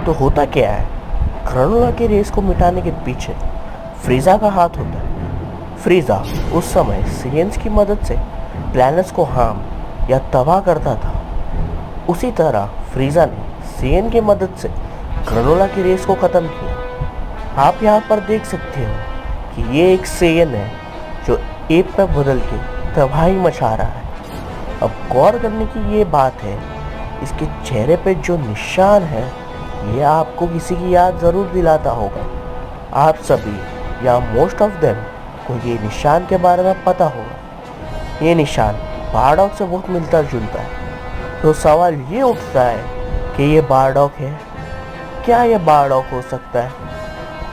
तो होता क्या है, ग्रैनोला की रेस को मिटाने के पीछे फ्रीज़ा का हाथ होता है। फ्रीज़ा उस समय साइंस की मदद से प्लैनेट्स को हार्म या तबाह करता था। उसी तरह फ्रीज़ा ने सेन की मदद से ग्रैनोला की रेस को ख़त्म किया। आप यहाँ पर देख सकते हो कि ये एक सेन है जो एप में बदल के तबाही मचा रहा है। अब गौर करने की ये बात है, इसके चेहरे पे जो निशान है ये आपको किसी की याद ज़रूर दिलाता होगा। आप सभी या मोस्ट ऑफ देम को ये निशान के बारे में पता होगा। ये निशान बारडॉग से बहुत मिलता जुलता है। तो सवाल ये उठता है कि ये बारडॉग है। क्या ये बारडॉग हो सकता है?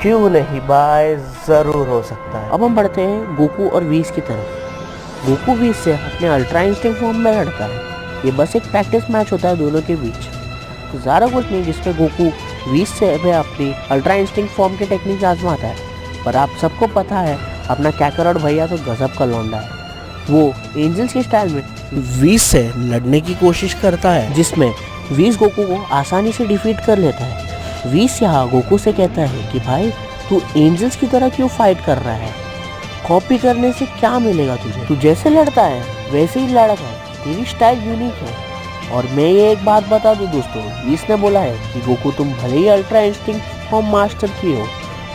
क्यों नहीं भाई, ज़रूर हो सकता है। अब हम बढ़ते हैं गोकू और वीस की तरफ। गोकू वीस से अपने अल्ट्रा इंस्टिंक्ट फॉर्म में लड़ता है। ये बस एक प्रैक्टिस मैच होता है दोनों के बीच, तो ज़्यादा कुछ नहीं जिसमें गोकू वीस से अपनी अल्ट्रा इंस्टिंक्ट फॉर्म की टेक्निक आजमाता है। पर आप सबको पता है अपना कैकरॉट भैया तो गजब का लौंडा है। वो एंजल्स के स्टाइल में वीस से लड़ने की कोशिश करता है, जिसमें वीस गोकू को आसानी से डिफीट कर लेता है। वीस यहाँ गोकू से कहता है कि भाई तू एंजल्स की तरह क्यों फाइट कर रहा है, कॉपी करने से क्या मिलेगा तुझे, तू जैसे लड़ता है वैसे ही लड़ कर, तेरी स्टाइल यूनिक है। और मैं ये एक बात बता दूं दोस्तों, वीस ने बोला है कि गोकू तुम भले ही अल्ट्रा इंस्टिंक्ट फॉर्म मास्टर की हो,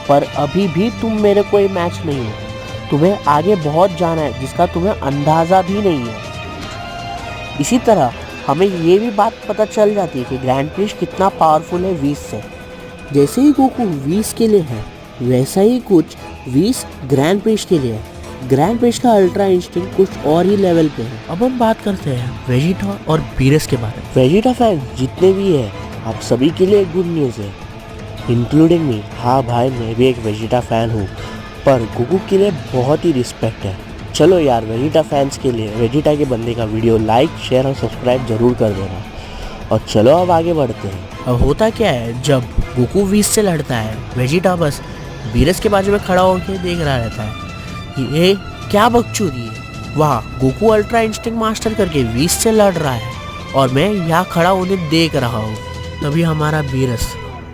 पर अभी भी तुम मेरे कोई मैच नहीं हो। तुम्हें आगे बहुत जाना है जिसका तुम्हें अंदाज़ा भी नहीं है। इसी तरह हमें ये भी बात पता चल जाती है कि ग्रैंड प्रिस्ट कितना पावरफुल है वीस से। जैसे ही गोकू वीस के लिए है, वैसा ही कुछ वीस ग्रैंड प्रिस्ट के लिए है। ग्रैंड प्रिस्ट का अल्ट्रा इंस्टिंक्ट कुछ और ही लेवल पे है। अब हम बात करते हैं वेजिटा और बीरस के बारे में। वेजिटा फैन जितने भी है, आप सभी के लिए गुड न्यूज़ है, इंक्लूडिंग मी। हाँ भाई, मैं भी एक वेजिटा फ़ैन हूँ, पर गोकू के लिए बहुत ही रिस्पेक्ट है। चलो यार, वेजिटा फैंस के लिए वेजिटा के बंदे का वीडियो लाइक, शेयर और सब्सक्राइब जरूर कर देना। और चलो अब आगे बढ़ते हैं। अब होता क्या है, जब गोकू वीस से लड़ता है, वेजिटा बस बीरस के बाजू में खड़ा होकर देख रहा रहता है। ये क्या बकचोदी है, वाह गोकू अल्ट्रा इंस्टिंक्ट मास्टर करके वीस से लड़ रहा है और मैं यहाँ खड़ा उन्हें देख रहा हूँ। तभी हमारा बीरस,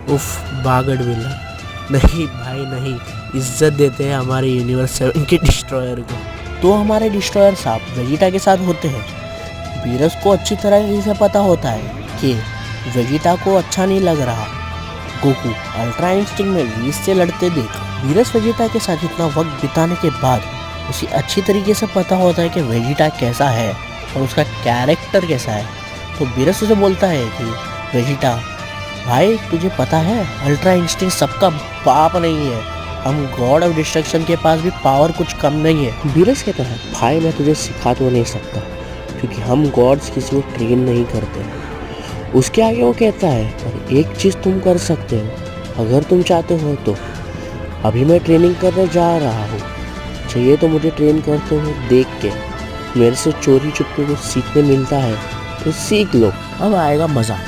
उफ बागड़ विलन, नहीं भाई नहीं, इज्जत देते हैं हमारे यूनिवर्स 7 के डिस्ट्रॉयर को। तो हमारे डिस्ट्रॉयर साहब वेजिटा के साथ होते हैं। बीरस को अच्छी तरह से पता होता है कि वेजिटा को अच्छा नहीं लग रहा गोकू अल्ट्रा इंस्टिंक्ट में वीस से लड़ते देख। बीरस वेजिटा के साथ इतना वक्त बिताने के बाद उसे अच्छी तरीके से पता होता है कि वेजिटा कैसा है और उसका कैरेक्टर कैसा है। तो बीरस उसे बोलता है कि वेजिटा भाई, तुझे पता है अल्ट्रा इंस्टिंक्ट सबका बाप नहीं है, हम गॉड ऑफ डिस्ट्रक्शन के पास भी पावर कुछ कम नहीं है। बीरस कहता है भाई मैं तुझे सिखा तो नहीं सकता क्योंकि हम गॉड्स किसी को ट्रेन नहीं करते। उसके आगे वो कहता है पर एक चीज़ तुम कर सकते हो, अगर तुम चाहते हो तो अभी मैं ट्रेनिंग करने जा रहा हूँ, चाहिए तो मुझे ट्रेन करते हुए देख के मेरे से चोरी चुपके को सीखने मिलता है तो सीख लो। अब आएगा मज़ा।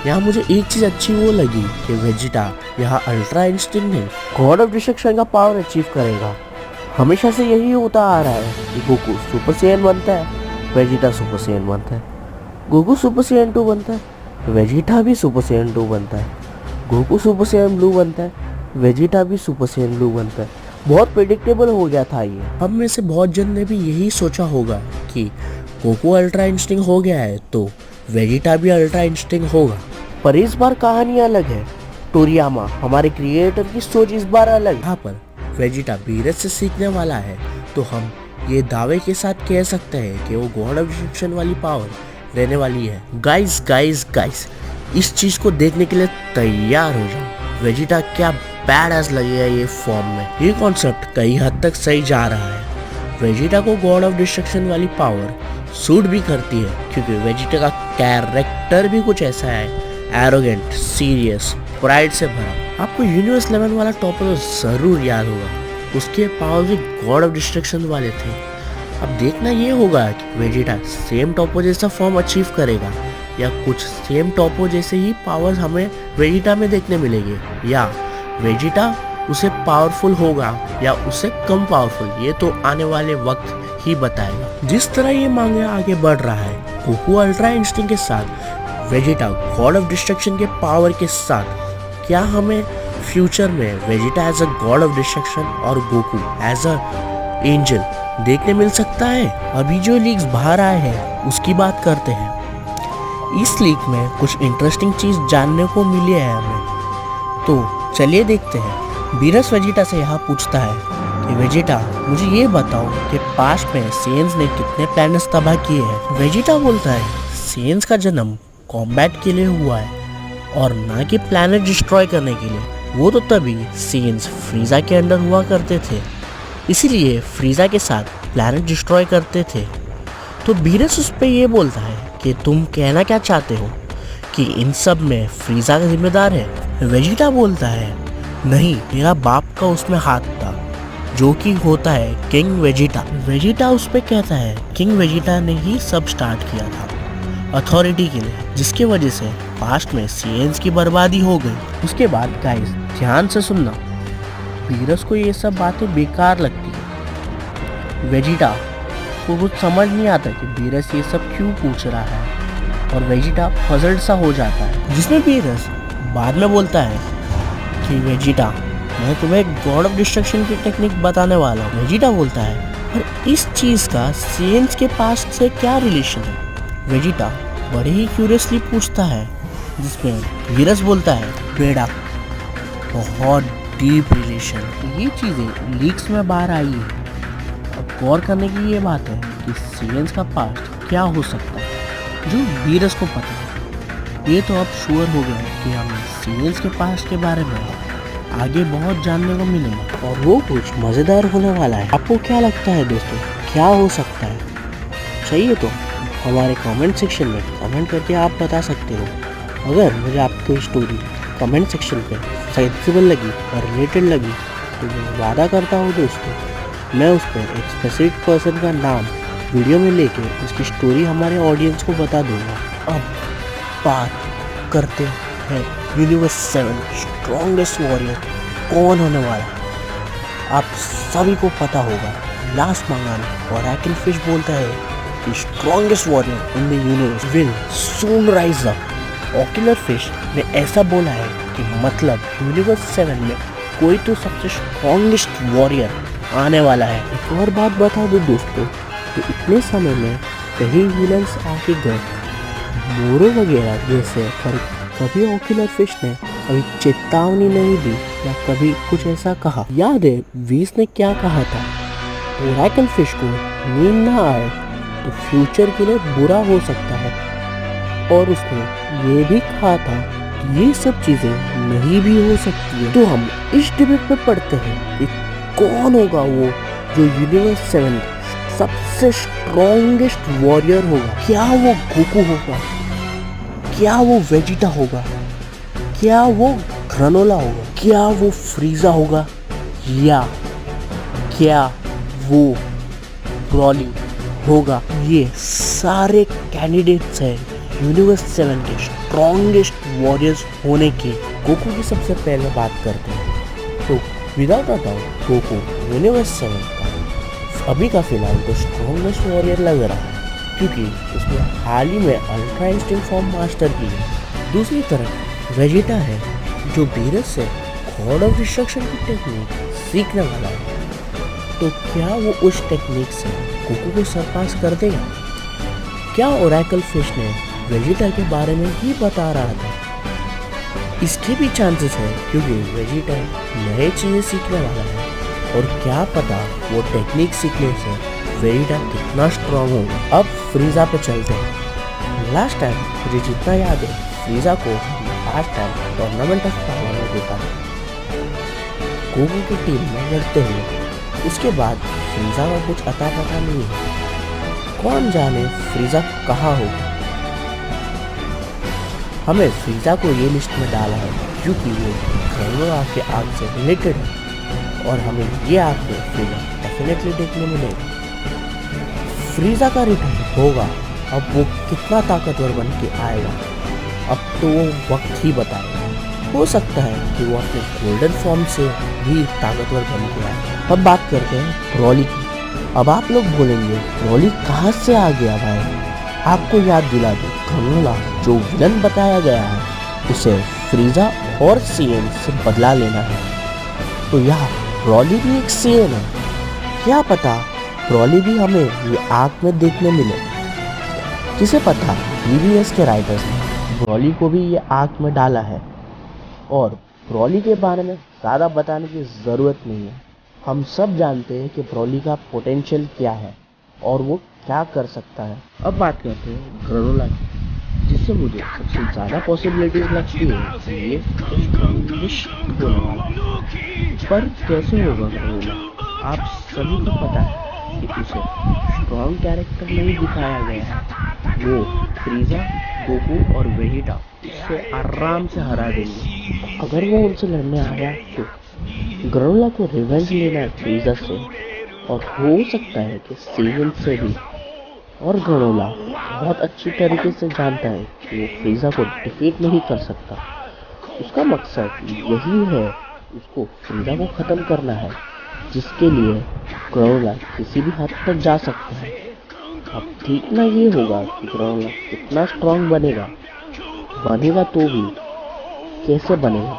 यहाँ मुझे एक चीज़ अच्छी वो लगी कि वेजिटा यहाँ अल्ट्रा इंस्टिंक्ट नहीं, गॉड ऑफ डिस्ट्रक्शन का पावर अचीव करेगा। हमेशा से यही होता आ रहा है कि गोकू सुपर सैयन बनता है, वेजिटा सुपर सैयन बनता है, गोकू सुपर सैयन 2 बनता है, वेजिटा भी सुपर सैयन 2 बनता है, गोकू सुपर सैयन ब्लू बनता है, वेजिटा भी सुपर सैयन ब्लू बनता है। बहुत प्रेडिक्टेबल हो गया था ये। हम में से बहुत जन ने भी यही सोचा होगा कि गोकू अल्ट्रा इंस्टिंक्ट हो गया है तो वेजिटा भी अल्ट्रा इंस्टिंक्ट होगा, पर इस बार कहानी अलग है। टोरियामा हमारे क्रिएटर की सोच इस बार अलग। यहाँ पर वेजिटा बीरस से सीखने वाला है तो हम ये दावे के साथ कह सकते हैं कि वो गॉड ऑफ डिस्ट्रक्शन वाली पावर रहने वाली है। गाइस गाइस गाइस, इस चीज को देखने के लिए तैयार हो जाओ। वेजिटा क्या बैडएस लगेगा ये फॉर्म में। ये कॉन्सेप्ट कई हद तक सही जा रहा है। वेजिटा को गॉड ऑफ डिस्ट्रक्शन वाली पावर सूट भी करती है क्योंकि वेजिटा का कैरेक्टर भी कुछ ऐसा है, एरोगेंट, सीरियस, प्राइड से भरा। आपको यूनिवर्स 11 वाला टॉपर जरूर याद होगा, उसके पावर भी गॉड ऑफ डिस्ट्रक्शन वाले थे। अब देखना ये होगा कि वेजिटा सेम टॉपो जैसा फॉर्म अचीव करेगा या कुछ सेम टॉपो जैसे ही पावर्स हमें वेजिटा में देखने मिलेंगे, या वेजिटा उसे पावरफुल होगा या उससे कम पावरफुल, ये तो आने वाले वक्त ही बताएगा। जिस तरह ये मांगा आगे बढ़ रहा है, गोकू अल्ट्रा इंस्टिंक्ट के साथ वेजिटा गॉड ऑफ डिस्ट्रक्शन के पावर के साथ क्या हमें फ्यूचर में Vegeta as a god of destruction और गोकू एज अ एंजल देखने मिल सकता है? अभी जो लीक्स बाहर आए हैं उसकी बात करते हैं। इस लीक में कुछ इंटरेस्टिंग चीज जानने को मिली है हमें, तो चलिए देखते हैं। बीरस वेजिटा से यहाँ पूछता है कि वेजिटा मुझे ये बताओ कि पास्ट में सेंस ने कितने प्लैनेट्स तबाह किए हैं। वेजिटा बोलता है सेंस का जन्म कॉम्बैट के लिए हुआ है और ना कि प्लैनेट डिस्ट्रॉय करने के लिए। वो तो तभी सेंस फ्रीजा के अंडर हुआ करते थे, इसीलिए फ्रीजा के साथ प्लैनेट डिस्ट्रॉय करते थे। तो बीरस उस पर ये बोलता है कि तुम कहना क्या चाहते हो कि इन सब में फ्रीजा का जिम्मेदार है? वेजिटा बोलता है नहीं, मेरा बाप का उसमें हाथ था, जो कि होता है किंग वेजिटा। वेजिटा उस पर कहता है किंग वेजिटा ने ही सब स्टार्ट किया था अथॉरिटी के लिए, जिसके वजह से पास्ट में सीएंस की बर्बादी हो गई। उसके बाद गाइस ध्यान से सुनना, बीरस को ये सब बातें बेकार लगती है। वेजिटा को कुछ समझ नहीं आता कि बीरस ये सब क्यों पूछ रहा है और वेजिटा पजल्ड सा हो जाता है, जिसमें बीरस बाद में बोलता है कि वेजिटा मैं तुम्हें गॉड ऑफ डिस्ट्रक्शन की टेक्निक बताने वाला हूँ। वेजिटा बोलता है पर इस चीज़ का सेंस के पास से क्या रिलेशन है? वेजिटा बड़े ही क्यूरियसली पूछता है, जिसमें बीरस बोलता है बेड़ा बहुत डीप रिलेशन। ये चीज़ें लीक्स में बाहर आई है। अब गौर करने की ये बात है कि सीएंस का पास्ट क्या हो सकता है जो बीरस को पता है। ये तो अब श्योर हो गया कि हमें सीएंस के पास्ट के बारे में आगे बहुत जानने को मिलेगा और वो कुछ मज़ेदार होने वाला है। आपको क्या लगता है दोस्तों, क्या हो सकता है? चाहिए तो हमारे कमेंट सेक्शन में कमेंट करके आप बता सकते हो। अगर मुझे आपकी स्टोरी कमेंट सेक्शन पे सेंसिबल लगी और रिलेटेड लगी तो मैं वादा करता हूँ दोस्तों, मैं उस पर एक स्पेसिफिक पर्सन का नाम वीडियो में लेके उसकी स्टोरी हमारे ऑडियंस को बता दूंगा। अब बात करते हैं यूनिवर्स 7 स्ट्रॉन्गेस्ट वॉरियर कौन होने वाला है। आप सभी को पता होगा लास्ट मंगा में ओरेकल फिश बोलता है कि strongest warrior in the universe will soon rise up. Ocular fish ने ऐसा बोला है कि मतलब यूनिवर्स 7 में कोई तो सबसे स्ट्रॉन्गेस्ट वॉरियर आने वाला है। एक और बात बता दो दोस्तों, तो इतने समय में कई विलन्स आके गए मोरो वगैरह जैसे, पर कभी ओकुलर फिश ने कभी चेतावनी नहीं दी या कभी कुछ ऐसा कहा। याद है वीस ने क्या कहा था, ओरेकल फिश को नींद ना आए तो फ्यूचर के लिए बुरा हो सकता है, और उसने ये भी कहा था कि ये सब चीजें नहीं भी हो सकती है। तो हम इस डिबेट पे पढ़ते हैं कि कौन होगा वो जो यूनिवर्स 7 सबसे स्ट्रॉन्गेस्ट वॉरियर होगा। क्या वो गोकू होगा, क्या वो वेजिटा होगा, क्या वो ग्रानोला होगा, क्या वो फ्रीजा होगा, या क्या वो ब्रॉली होगा? ये सारे कैंडिडेट्स हैं यूनिवर्स 7 के स्ट्रॉन्गेस्ट वॉरियर्स होने के। गोकू की सबसे पहले बात करते हैं, तो without a doubt Goku universe 7 का अभी का फिलहाल तो स्ट्रॉन्गेस्ट वॉरियर लग रहा है, क्योंकि उसने हाल ही में अल्ट्रा इंस्टिंक्ट फॉर्म मास्टर की है। दूसरी तरफ वेजिटा है जो बीरस से गॉड ऑफ डिस्ट्रक्शन की टेक्निक सीखने वाला है। तो क्या वो उस टेक्निक से गोकू को सरपास कर देगा? क्या ओरेकल फिश ने वेजिटा के बारे में ही बता रहा था? इसके भी चांसेस है, क्योंकि वेजिटा नए चीज़ें सीखने वाला है और क्या पता वो टेक्निक सीखने से वेजिटा कितना स्ट्रांग होगा। अब फ्रीजा पे चलते हैं। लास्ट टाइम मुझे जितना याद है फ्रीजा को last time tournament of power में देखा था गोकू की टीम में लड़ते हुए। उसके बाद फ्रीजा का कुछ अता पता नहीं है, कौन जाने फ्रीजा कहाँ होगा। हमें फ्रीजा को ये लिस्ट में डाला है क्योंकि वो ग्रानोला के आग से रिलेटेड है और हमें ये आग में फ्रीजा डेफिनेटली देखने मिलेगा। फ्रीजा का रिटर्न होगा, अब वो कितना ताकतवर बन के आएगा अब तो वो वक्त ही बताएगा। हो सकता है कि वो अपने गोल्डन फॉर्म से भी ताकतवर बन के आए। अब बात करते हैं ब्रॉली की। अब आप लोग बोलेंगे ब्रॉली कहाँ से आ गया भाई? आपको याद दिला दो, ग्रानोला जो विलन बताया गया है उसे फ्रीजा और सीएन से बदला लेना है। तो यहाँ ब्रॉली भी एक सीएन है, क्या पता ब्रॉली भी हमें ये आर्क में देखने मिले। किसे पता डीबीएस के राइटर्स ने ब्रॉली को भी ये आर्क में डाला है। और ब्रॉली के बारे में ज़्यादा बताने की ज़रूरत नहीं है, हम सब जानते हैं कि ब्रॉली का पोटेंशियल क्या है और वो क्या कर सकता है। अब बात करते हैं ग्रेनोला की, जिससे मुझे सबसे ज़्यादा पॉसिबिलिटीज लगती है कि ये स्ट्रॉन्गेस्ट होने वाला। पर कैसे होगा ग्रेनोला? आप सभी को पता है कि उसे स्ट्रॉन्ग कैरेक्टर नहीं दिखाया गया है। वो फ्रीजा, गोकू और वेजिटा उससे आराम से हरा देंगे। अगर वो उनसे लड़ने आया तो ग्रेनोला को रिवेंज लेना है फ्रीजा से, और हो सकता है कि सीजन से भी। और ग्रेनोला बहुत अच्छी तरीके से जानता है कि वो फ्रीजा को डिफीट नहीं कर सकता। उसका मकसद यही है, उसको फ्रीजा को ख़त्म करना है, जिसके लिए ग्रेनोला किसी भी हद तक जा सकता है। अब देखना ये होगा कि ग्रेनोला कितना स्ट्रॉन्ग बनेगा तो भी कैसे बनेगा।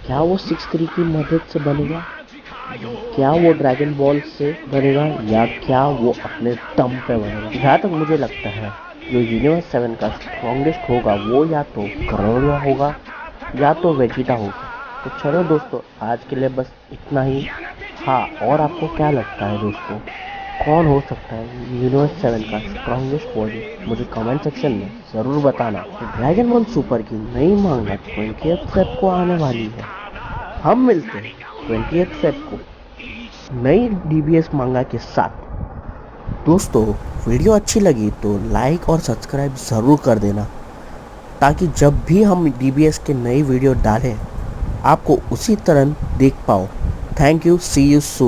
क्या वो 6-3 की मदद से बनेगा, क्या वो ड्रैगन बॉल से बनेगा, या क्या वो अपने दम पे बनेगा। जहाँ तक मुझे लगता है जो यूनिवर्स 7 का स्ट्रॉन्गेस्ट होगा वो या तो ग्रेनोला होगा या तो वेजिटा होगा। तो चलो दोस्तों, आज के लिए बस इतना ही। हाँ, और आपको क्या लगता है दोस्तों, कौन हो सकता है यूनिवर्स 7 का स्ट्रॉन्गेस्ट बॉडी? मुझे कमेंट सेक्शन में ज़रूर बताना। ड्रैगन बॉल सुपर की नई मांगा 20th फेब को आने वाली है। हम मिलते हैं 20th फेब को नई डीबीएस मांगा के साथ। दोस्तों, वीडियो अच्छी लगी तो लाइक और सब्सक्राइब ज़रूर कर देना, ताकि जब भी हम डीबीएस के नई वीडियो डालें आपको उसी तरह देख पाओ। Thank you, see you soon.